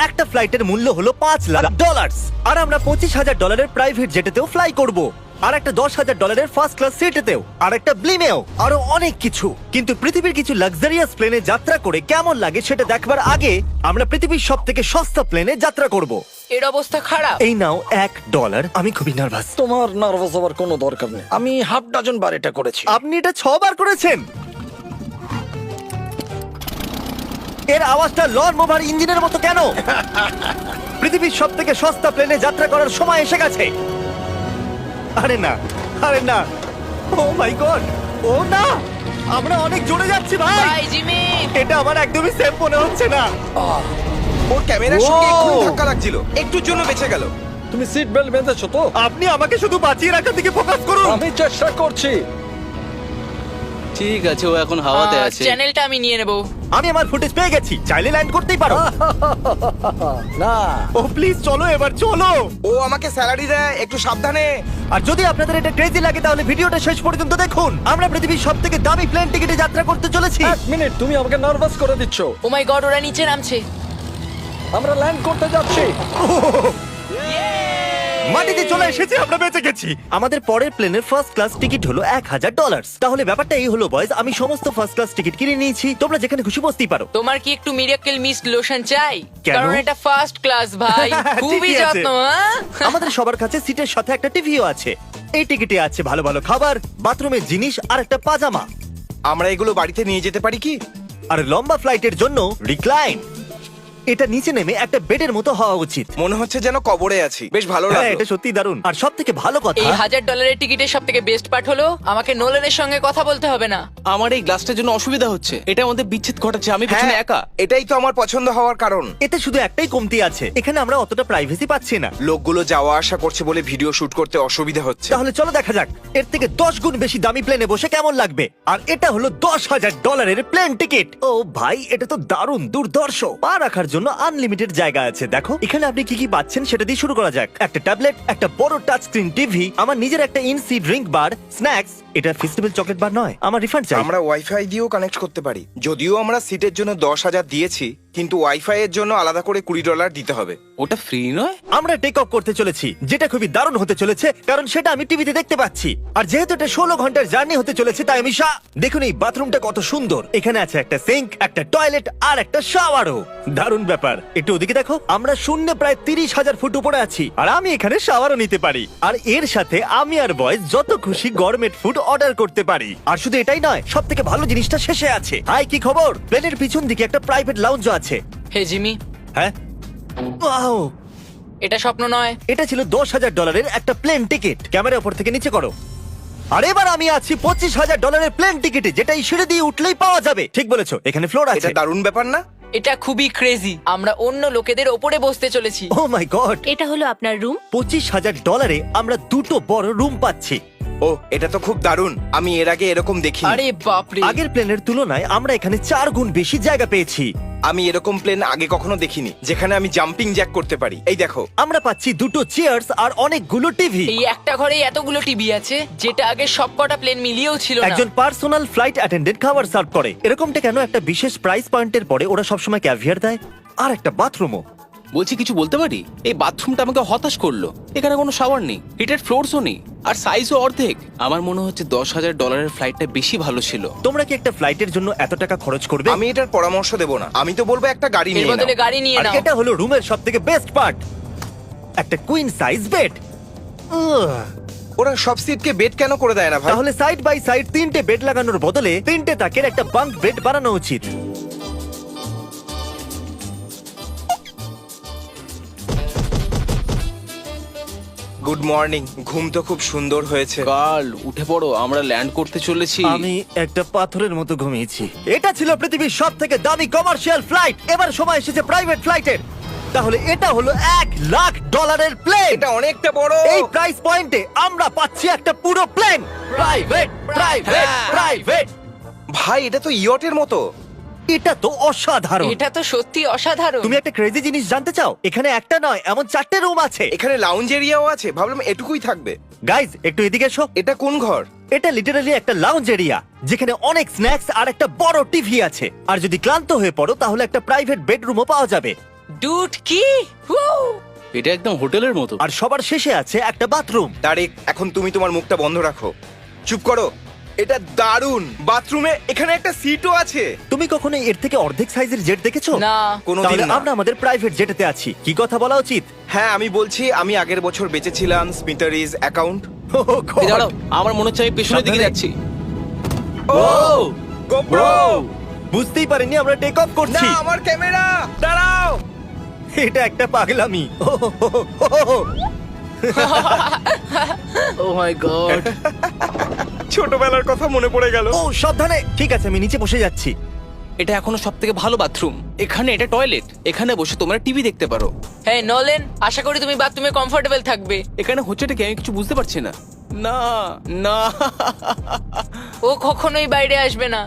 একটা ফ্লাইটের মূল্য হলো $5,00,000 আর আমরা $25,000 প্রাইভেট জেটেতেও ফ্লাই করব আর একটা $10,000 ফার্স্ট ক্লাস সিটেতেও আর একটা ব্লিমেও আরো অনেক কিছু। কিন্তু পৃথিবীর কিছু লাক্সারিয়াস প্লেনে যাত্রা করে কেমন লাগে সেটা দেখবার আগে আমরা পৃথিবীর সব থেকে সস্তা প্লেনে যাত্রা করব। এর অবস্থা খারাপ। এই নাও $1। আমি খুবই নার্ভাস। তোমার নার্ভাস হওয়ার কোনো দরকার নেই, আমি হাফ ডজন বার এটা করেছি। আপনি এটা 6 বার করেছেন। এর আওয়াজটা লন মোভার ইঞ্জিনের মতো কেন? পৃথিবীর সব থেকে সস্তা প্লেনে যাত্রা করার সময় এসে গেছে। আরে না, আরে না, ও মাই গড, ও না, আমরা অনেক জোরে যাচ্ছি ভাই। Bye Jimmy. এটা আমার একদমই সেফ মনে হচ্ছে না। ওর ক্যামেরার সঙ্গে Wow! এক্ষুনি ধাক্কা লাগছিল, একটুর জন্য বেঁচে গেল। তুমি সিট বেল্ট বেঁধেছো তো? আপনি আমাকে শুধু বাঁচিয়ে রাখার দিকে ফোকাস করুন। আমি চেষ্টা করছি। ঠিক আছে, ও এখন হাওয়াতে আছে। চ্যানেলটা আমি নিয়ে নেব। আমি আমার ফুটেজ পেয়ে গেছি, চাইলে ল্যান্ড করতেই পারো। না, ও প্লিজ চলো, এবার চলো। ও আমাকে স্যালারি দেয়, একটু সাবধানে। আর যদি আপনাদের এটা ক্রেজি লাগে তাহলে ভিডিওটা শেষ পর্যন্ত দেখুন। আমরা পৃথিবীর সব থেকে দামি প্লেন টিকিটে যাত্রা করতে চলেছি। এক মিনিট, তুমি আমাকে নার্ভাস করে দিচ্ছ। ও মাই গড, ওরা নিচে নামছে। আমরা ল্যান্ড করতে যাচ্ছি। মাটিতে চলে এসেছি, আমরা বেঁচে গেছি। আমাদের পরের প্লেনের ফার্স্ট ক্লাস টিকিট হলো $1,000। তাহলে ব্যাপারটা এই হলো বয়স, আমি সমস্ত ফার্স্ট ক্লাস টিকিট কিনে নিয়েছি। তোমরা যেখানে খুশি বসতেই পারো। তোমার কি একটু মিরাকেল মিস্ট লোশন চাই? কেন? কারণ এটা ফার্স্ট ক্লাস ভাই, খুবই ঠিকই আছে। যত্ন। হ্যাঁ? আমাদের সবার কাছে সিটের সাথে একটা টিভিও আছে। এই টিকিটে আছে ভালো ভালো খাবার, বাথরুমের জিনিস আর একটা পাজামা। আমরা এগুলো বাড়িতে নিয়ে যেতে পারি কি? আর লম্বা ফ্লাইটের জন্য রিক্লাইন। এটা নিচে নেমে একটা বেডের মতো হওয়া উচিত। মনে হচ্ছে যেন কবরে আছি, বেশ ভালো হ্যাঁ, লাগলো। এটা সত্যি দারুণ। আর সব থেকে ভালো কথা, এই $1,000 টিকিটের সব থেকে বেস্ট পার্ট হলো আমাকে নোলানের সঙ্গে কথা বলতে হবে না। আমার এই গ্লাসটার জন্য অসুবিধা হচ্ছে, এটা আমাদের বিচ্ছেদ ঘটাচ্ছে। আমি পিছনে হ্যাঁ, একা। এটাই তো আমার পছন্দ হওয়ার কারণ। এতে শুধু একটাই কমতি আছে, এখানে আমরা অতটা প্রাইভেসি পাচ্ছি না। লোকগুলো যাওয়া আসা করছে বলে ভিডিও শুট করতে অসুবিধা হচ্ছে। তাহলে চলো দেখা যাক এর থেকে 10 গুণ বেশি দামি প্লেনে বসে কেমন লাগবে। আর এটা হলো $10,000 প্লেন টিকিট। ও ভাই, এটা তো দারুণ দুর্ধর্ষ। পা রাখার জন্য আনলিমিটেড জায়গা আছে। দেখো এখানে আপনি কি কি পাচ্ছেন সেটা দিয়ে শুরু করা যাক। একটা ট্যাবলেট, একটা বড় টাচ স্ক্রিন টিভি, আমার নিজের একটা ইনসি ড্রিঙ্ক বার, স্ন্যাক্স। এটা ফেস্টিভ্যাল চকলেট বার নয়, আমার রিফান্ড চাই। আমরা ওয়াইফাই দিয়েও কানেক্ট করতে পারি। যদিও আমরা সিটের জন্য 10,000 দিয়েছি, কিন্তু ওয়াইফাই এর জন্য আলাদা করে $20 দিতে হবে। ওটা ফ্রি নয়? আমরা টেক অফ করতে চলেছি, যেটা খুবই দারুণ হতে চলেছে কারণ সেটা আমি টিভিতে দেখতে পাচ্ছি। আর যেহেতু এটা 16 ঘন্টার জার্নি হতে চলেছে, তাই আমি দেখুন এই বাথরুমটা কত সুন্দর। এখানে আছে একটা সিঙ্ক, একটা টয়লেট আর একটা শাওয়ারও। দারুণ ব্যাপার। একটু ওদিকে দেখো, আমরা শূন্যে প্রায় 30,000 ফুট উপরে আছি আর আমি এখানে শাওয়ারও নিতে পারি। আর এর সাথে আমি আর বয়স যত খুশি গরমেট ফুড অর্ডার করতে পারি। আর শুধু এটাই নয়, সব থেকে ভালো জিনিসটা শেষে আছে। হাই, কি খবর? প্লেনের পিছন দিকে একটা প্রাইভেট লাউঞ্জ আছে। হে জিমি, হ্যাঁ, ওয়াও, এটা স্বপ্ন নয়। এটা ছিল $10,000 একটা প্লেন টিকিট। ক্যামেরা উপর থেকে নিচে করো। আর এবার আমি আছি $25,000 প্লেন টিকিটে, যেটা এই সিঁড়ি দিয়ে উঠলেই পাওয়া যাবে। ঠিক বলেছো, এখানে ফ্লোর আছে। এটা দারুণ ব্যাপার না? এটা খুবই ক্রেজি। আমরা অন্য লোকেদের ওপরে বসতে চলেছি। ও মাই গড, এটা হলো আপনার রুম। $25,000 আমরা দুটো বড় রুম পাচ্ছি। ও, এটা তো খুব দারুণ। আমি এর আগে এরকম দেখিনি। আরে বাপরে। আগের প্লেনের তুলনায় আমরা এখানে 4 গুণ বেশি জায়গা পেয়েছি। আমি এরকম প্লেন আগে কখনো দেখিনি যেখানে আমি জাম্পিং জ্যাক করতে পারি। এই দেখো, আমরা পাচ্ছি দুটো চেয়ার্স আর অনেকগুলো টিভি। এই একটা ঘরে এতগুলো টিভি আছে, যেটা আগে সবকটা প্লেন মিলিয়েও ছিল না। একজন পার্সোনাল ফ্লাইট অ্যাটেন্ডেন্ট খাবার সার্ভ করে। এরকমটা কেন? একটা বিশেষ প্রাইস পয়েন্টের পরে ওরা সবসময় ক্যাভিয়ার দেয়। আর একটা বাথরুমও। বলছি, কিছু বলতে পারি? এই বাথরুমটা আমাকে হতাশ করলো। এখানে কোনো শাওয়ার নেই, হিটেড ফ্লোরসও নেই, আর সাইজও অর্ধেক। আমার মনে হচ্ছে $10,000 ফ্লাইটটা বেশি ভালো ছিল। তোমরা কি একটা ফ্লাইটের জন্য এত টাকা খরচ করবে? আমি এটার পরামর্শ দেব না। আমি তো বলবো একটা গাড়ি এর নিয়ে নাও। বদলে গাড়ি নিয়ে আর নাও। এটা হলো রুমের সবথেকে বেস্ট পার্ট, একটা কুইন সাইজ বেড। ওরা সব সিটকে বেড কেন করে দেয় না ভাই? তাহলে সাইড বাই সাইড 3টে বেড লাগানোর বদলে 3টে তাকের একটা বাঙ্ক বেড বানানো উচিত। Good morning. ঘুম তো খুব সুন্দর হয়েছে। কাল উঠে পড়ো, আমরা ল্যান্ড করতে চলেছি। আমি একটা পাথরের মতো ঘুমিয়েছি। এটা ছিল পৃথিবীর সব থেকে দামি কমার্শিয়াল ফ্লাইট। এবার সময় এসেছে প্রাইভেট ফ্লাইটের। তাহলে এটা হলো $1,00,000 প্লেন। এটা অনেকটা বড়। এই প্রাইস পয়েন্টে আমরা পাচ্ছি একটা পুরো প্লেন। Private, private, private. ভাই, এটা তো ইয়টের মতো। এটা তো অসাধারণ। এটা তো সত্যি অসাধারণ। তুমি একটা ক্রেজি জিনিস জানতে চাও? এখানে একটা নয়, এমন 4টে রুম আছে। এখানে লাউঞ্জ এরিয়াও আছে। ভাবলাম এটুকুই থাকবে। গাইজ, একটু এদিকে এসো। এটা কোন ঘর? এটা লিটারালি একটা লাউঞ্জ এরিয়া, যেখানে অনেক স্ন্যাক্স আর একটা বড় টিভি আছে। আর যদি ক্লান্ত হয়ে পড়ো তাহলে একটা প্রাইভেট বেডরুমও পাওয়া যাবে। ডুড কি Woo! এটা একদম হোটেলের মতো। আর সবার শেষে আছে একটা বাথরুম। তারিক, এখন তুমি তোমার মুখটা বন্ধ রাখো। চুপ করো। এটা দারুণ। বাথরুমে এখানে একটা সিটও আছে। তুমি কখনো এর থেকে অর্ধেক সাইজের জেট দেখেছো? না। কোনোদিন তাহলে না। আমরা আমাদের প্রাইভেট জেটেতে আছি, কি কথা বলা উচিত? হ্যাঁ, আমি বলছি আমি আগের বছর বেঁচেছিলাম স্মিটারিজ অ্যাকাউন্ট। Oh God! এই দাঁড়াও, আমার মনে হচ্ছে আমি পেছনের দিকে সাবধানে। যাচ্ছি। ও গোপ্রো! বুঝতেই পারিনি আমরা টেক অফ না, করছি। আমার ক্যামেরা! দাঁড়াও! এটা একটা পাগলামি। ও মাই গড। ছোটবেলার কথা মনে পড়ে গেল। ও সাবধানে। ঠিক আছে, আমি নিচে বসে যাচ্ছি। এটা এখনো সবথেকে ভালো বাথরুম। এখানে এটা টয়লেট, এখানে বসে তোমরা টিভি দেখতে পারো। হ্যাঁ নোলেন, আশা করি তুমি বাথরুমে কমফোর্টেবল থাকবে। এখানে হচ্ছেটা কি আমি কিছু বুঝতে পারছি না। না না ও কখনোই বাইরে আসবে না।